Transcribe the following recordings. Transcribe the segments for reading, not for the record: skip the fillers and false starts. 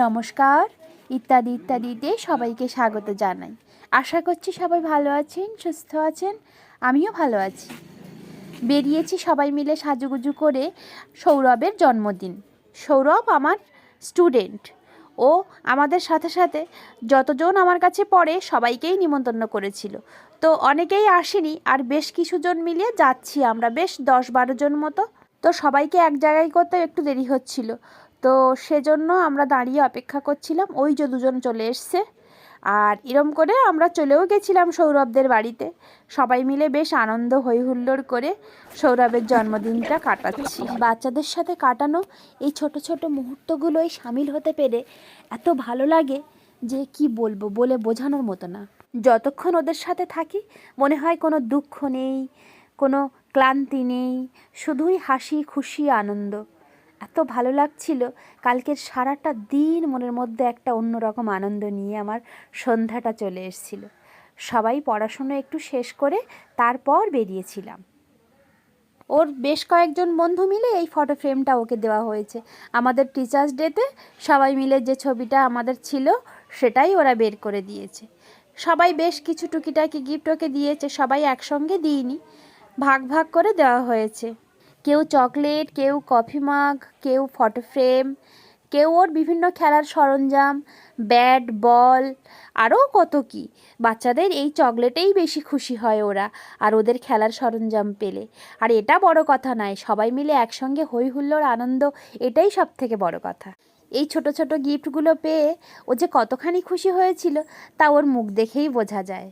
নমস্কার ইত্যাদি ইত্যাদিতে সবাইকে স্বাগত জানাই। আশা করছি সবাই ভালো আছেন, সুস্থ আছেন। আমিও ভালো আছি। বেরিয়েছি সবাই মিলে সাজুগুজু করে। সৌরভের জন্মদিন। সৌরভ আমার স্টুডেন্ট। ও আমাদের সাথে সাথে যতজন আমার কাছে পড়ে সবাইকেই নিমন্ত্রণ করেছিল। তো অনেকেই আসেনি, আর বেশ কিছুজন মিলিয়ে যাচ্ছি আমরা, বেশ 10-12 জন মতো। তো সবাইকে এক জায়গায় করতে একটু দেরি হচ্ছিল, তো সেজন্য আমরা দাঁড়িয়ে অপেক্ষা করছিলাম। ওই যে দুজন চলে এসছে, আর এরম করে আমরা চলেও গেছিলাম সৌরভদের বাড়িতে। সবাই মিলে বেশ আনন্দ হই হুল্লোড় করে সৌরভের জন্মদিনটা কাটাচ্ছি। বাচ্চাদের সাথে কাটানো এই ছোট ছোট মুহূর্তগুলোই সামিল হতে পেরে এত ভালো লাগে যে কি বলবো, বলে বোঝানোর মতো না। যতক্ষণ ওদের সাথে থাকি মনে হয় কোনো দুঃখ নেই, কোনো ক্লান্তি নেই, শুধুই হাসি খুশি আনন্দ। এত ভালো লাগছিল। কালকের সারাটা দিন মনের মধ্যে একটা অন্যরকম আনন্দ নিয়ে আমার সন্ধ্যাটা চলে এসেছিল। সবাই পড়াশুনো একটু শেষ করে তারপর বেরিয়েছিলাম। ওর বেশ কয়েকজন বন্ধু মিলে এই ফটো ফ্রেমটা ওকে দেওয়া হয়েছে। আমাদের টিচার্স ডেতে সবাই মিলে যে ছবিটা আমাদের ছিল সেটাই ওরা বের করে দিয়েছে। সবাই বেশ কিছু টুকিটাকি গিফট ওকে দিয়েছে, সবাই একসঙ্গে দিইনি, ভাগ ভাগ করে দেওয়া হয়েছে। কেউ চকলেট, কেউ কফি মাগ, কেউ ফটো ফ্রেম, কেউ ওর বিভিন্ন খেলার সরঞ্জাম, ব্যাট বল, আরও কত কি। বাচ্চাদের এই চকলেটেই বেশি খুশি হয় ওরা, আর ওদের খেলার সরঞ্জাম পেলে। আর এটা বড় কথা নয়, সবাই মিলে একসঙ্গে হই হুল্লোড় আনন্দ, এটাই সব থেকে বড় কথা। এই ছোট ছোট গিফটগুলো পেয়ে ও যে কতখানি খুশি হয়েছিল তা ওর মুখ দেখেই বোঝা যায়।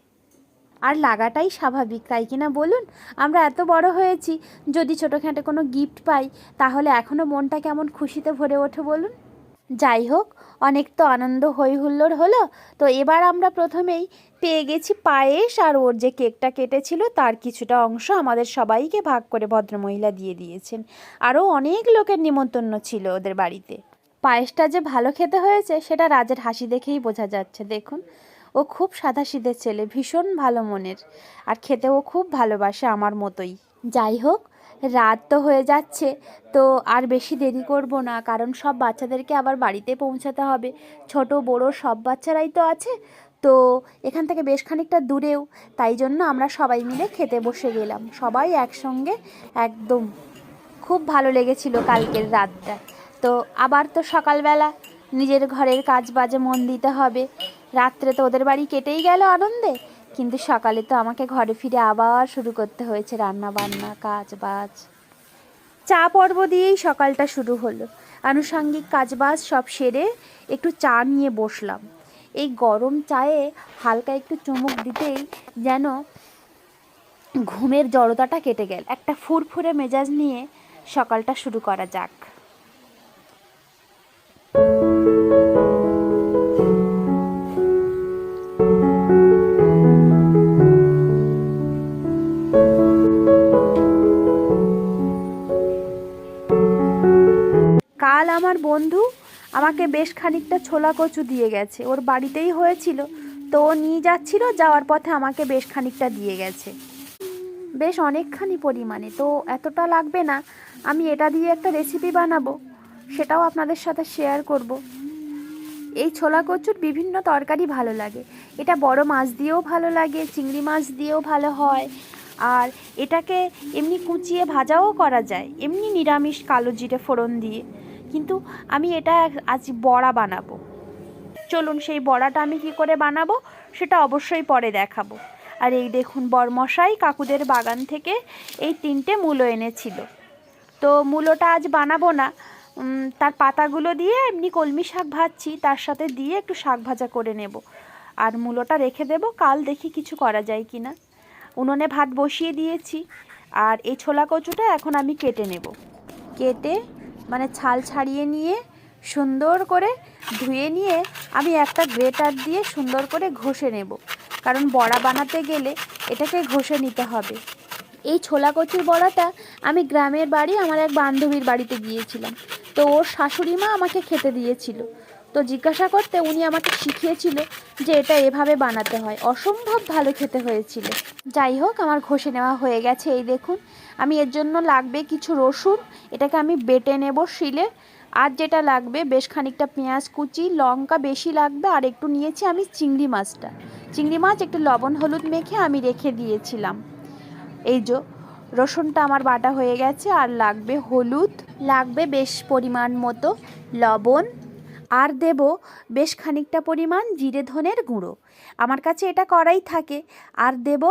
আর লাগাটাই স্বাভাবিক, তাই কিনা বলুন? আমরা এত বড় হয়েছি, যদি ছোটোখাটো কোনো গিফট পাই তাহলে এখনও মনটা কেমন খুশিতে ভরে ওঠে বলুন। যাই হোক, অনেক তো আনন্দ হই হুল্লোড় হলো। তো এবার আমরা প্রথমেই পেয়ে গেছি পায়েস, আর ওর যে কেকটা কেটেছিল তার কিছুটা অংশ আমাদের সবাইকে ভাগ করে ভদ্রমহিলা দিয়ে দিয়েছেন। আরও অনেক লোকের নিমন্ত্রণ ছিল ওদের বাড়িতে। পায়েসটা যে ভালো খেতে হয়েছে সেটা রাজের হাসি দেখেই বোঝা যাচ্ছে। দেখুন, ও খুব সাদাসিধে ছেলে, ভীষণ ভালো মনের, আর খেতেও খুব ভালোবাসে আমার মতোই। যাই হোক, রাত তো হয়ে যাচ্ছে, তো আর বেশি দেরি করব না, কারণ সব বাচ্চাদেরকে আবার বাড়িতে পৌঁছাতে হবে। ছোট বড় সব বাচ্চারাই তো আছে, তো এখান থেকে বেশ খানিকটা দূরেও, তাই জন্য আমরা সবাই মিলে খেতে বসে গেলাম, সবাই একসঙ্গে। একদম খুব ভালো লেগেছিল কালকের রাতটা। তো আবার তো সকালবেলা নিজের ঘরের কাজ বাজে মন দিতে হবে। রাত্রে তো ওদের বাড়ি কেটেই গেল আনন্দে, কিন্তু সকালে তো আমাকে ঘরে ফিরে আবার শুরু করতে হয়েছে রান্না বান্না, কাজ বাজ। চা পর্ব দিয়েই সকালটা শুরু হলো। আনুষঙ্গিক কাজবাজ সব সেরে একটু চা নিয়ে বসলাম। এই গরম চায়ে হালকা একটু চুমুক দিতেই যেন ঘুমের জড়তাটা কেটে গেল। একটা ফুরফুরে মেজাজ নিয়ে সকালটা শুরু করা যাক। কাল আমার বন্ধু আমাকে বেশ খানিকটা ছোলা কচু দিয়ে গেছে, ওর বাড়িতেই হয়েছিল, তো ও নিয়ে যাচ্ছিল, যাওয়ার পথে আমাকে বেশ খানিকটা দিয়ে গেছে, বেশ অনেকখানি পরিমাণে। তো এতটা লাগবে না, আমি এটা দিয়ে একটা রেসিপি বানাবো, সেটাও আপনাদের সাথে শেয়ার করব। এই ছোলা কচুর বিভিন্ন তরকারি ভালো লাগে, এটা বড় মাছ দিয়েও ভালো লাগে, চিংড়ি মাছ দিয়েও ভালো হয়, আর এটাকে এমনি কুচিয়ে ভাজাও করা যায়, এমনি নিরামিষ কালো জিরে ফোড়ন দিয়ে। কিন্তু আমি এটা আজ বড়া বানাবো। চলুন সেই বড়াটা আমি কি করে বানাবো সেটা অবশ্যই পরে দেখাবো। আর এই দেখুন, বরমশাই কাকুদের বাগান থেকে এই 3টে মূলো এনেছিল। তো মূলোটা আজ বানাবো না, তার পাতাগুলো দিয়ে এমনি কলমি শাক ভাজছি, তার সাথে দিয়ে একটু শাক ভাজা করে নেব, আর মূলোটা রেখে দেব, কাল দেখি কিছু করা যায় কি না। উনুনে ভাত বসিয়ে দিয়েছি, আর এই ছোলা কচুটা এখন আমি কেটে নেব। কেটে মানে ছাল ছাড়িয়ে নিয়ে সুন্দর করে ধুয়ে নিয়ে আমি একটা গ্রেটার দিয়ে সুন্দর করে ঘষে নেব, কারণ বড়া বানাতে গেলে এটাকে ঘষে নিতে হবে। এই ছোলা কচুর বড়াটা আমি গ্রামের বাড়ি আমার এক বান্ধবীর বাড়িতে গিয়েছিলাম, তো ওর শাশুড়ি মা আমাকে খেতে দিয়েছিল। তো জিজ্ঞাসা করতে উনি আমাকে শিখিয়েছিল যে এটা এভাবে বানাতে হয়, অসম্ভব ভালো খেতে হয়েছিল। যাই হোক, আমার ঘষে নেওয়া হয়ে গেছে। এই দেখুন, আমি এর জন্য লাগবে কিছু রসুন, এটাকে আমি বেটে নেব শিলে, আর যেটা লাগবে বেশ খানিকটা পেঁয়াজ কুচি, লঙ্কা বেশি লাগবে, আর একটু নিয়েছি আমি চিংড়ি মাছটা। চিংড়ি মাছ একটু লবণ হলুদ মেখে আমি রেখে দিয়েছিলাম। এই যে রসুনটা আমার বাটা হয়ে গেছে, আর লাগবে হলুদ, লাগবে বেশ পরিমাণ মতো লবণ, আর দেব বেশ খানিকটা পরিমাণ জিরে ধনের গুঁড়ো, আমার কাছে এটা করাই থাকে। আর দেব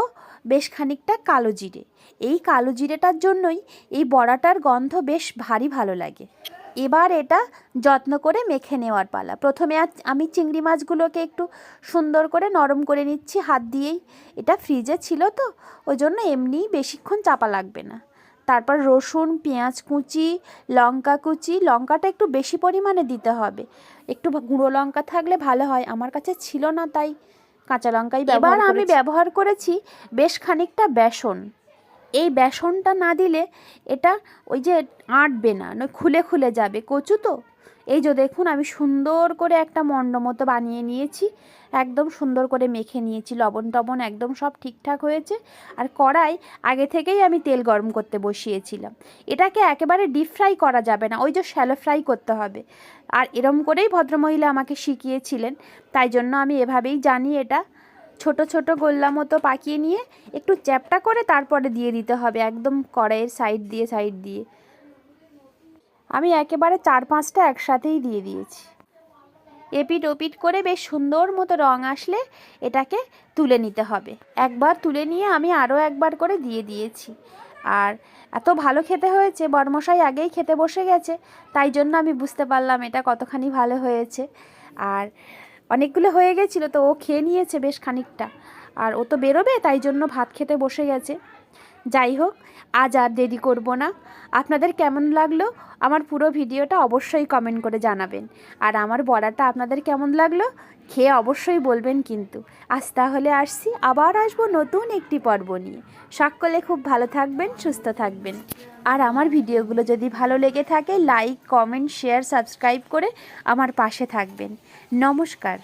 বেশ খানিকটা কালো জিরে। এই কালো জিরেটার জন্যই এই বড়াটার গন্ধ বেশ ভারী ভালো লাগে। এবার এটা যত্ন করে মেখে নেওয়ার পালা। প্রথমে আমি চিংড়ি মাছগুলোকে একটু সুন্দর করে নরম করে নিচ্ছি হাত দিয়েই। এটা ফ্রিজে ছিল তো, ওই জন্য এমনিই বেশিক্ষণ চাপা লাগবে না। তারপর রসুন, পেঁয়াজ কুচি, লঙ্কা কুচি, লঙ্কাটা একটু বেশি পরিমাণে দিতে হবে, একটু গুঁড়ো লঙ্কা থাকলে ভালো হয়, আমার কাছে ছিল না তাই কাঁচা লঙ্কাই ব্যবহার করেছি। এবার আমি ব্যবহার করেছি বেশ খানিকটা বেসন। এই বেসনটা না দিলে এটা ওই যে আঁটবে না, খুলে খুলে যাবে, কচু তো। এই যে দেখুন আমি সুন্দর করে একটা মণ্ড মতো বানিয়ে নিয়েছি, একদম সুন্দর করে মেখে নিয়েছি, লবণ টবণ একদম সব ঠিকঠাক হয়েছে। আর কড়াই আগে থেকেই আমি তেল গরম করতে বসিয়েছিলাম। এটাকে একেবারে ডিপ ফ্রাই করা যাবে না, ওই যে শ্যালো ফ্রাই করতে হবে। আর এরম করেই ভদ্রমহিলা আমাকে শিখিয়েছিলেন, তাই জন্য আমি এভাবেই জানি। এটা ছোট ছোট গোল্লা মতো পাকিয়ে নিয়ে একটু চ্যাপটা করে তারপরে দিয়ে দিতে হবে একদম কড়াইয়ের সাইড দিয়ে। আমি একেবারে 4-5টা একসাথেই দিয়ে দিয়েছি। এপিট ওপিট করে বেশ সুন্দর মতো রং আসলে এটাকে তুলে নিতে হবে। একবার তুলে নিয়ে আমি আরও একবার করে দিয়ে দিয়েছি। আর এত ভালো খেতে হয়েছে, বরমশাই আগেই খেতে বসে গেছে, তাই জন্য আমি বুঝতে পারলাম এটা কতখানি ভালো হয়েছে। আর অনেকগুলো হয়ে গেছিলো তো ও খেয়ে নিয়েছে বেশ খানিকটা, আর ও তো বেরোবে তাই জন্য ভাত খেতে বসে গেছে। যাই হোক, আজ আর দেরি করব না। আপনাদের কেমন লাগলো আমার পুরো ভিডিওটা অবশ্যই কমেন্ট করে জানাবেন। আর আমার বড়াটা আপনাদের কেমন লাগলো খেয়ে অবশ্যই বলবেন কিন্তু। আজ তাহলে আসছি, আবার আসবো নতুন একটি পর্ব নিয়ে। সকলে খুব ভালো থাকবেন, সুস্থ থাকবেন। আর আমার ভিডিওগুলো যদি ভালো লেগে থাকে লাইক, কমেন্ট, শেয়ার, সাবস্ক্রাইব করে আমার পাশে থাকবেন। নমস্কার।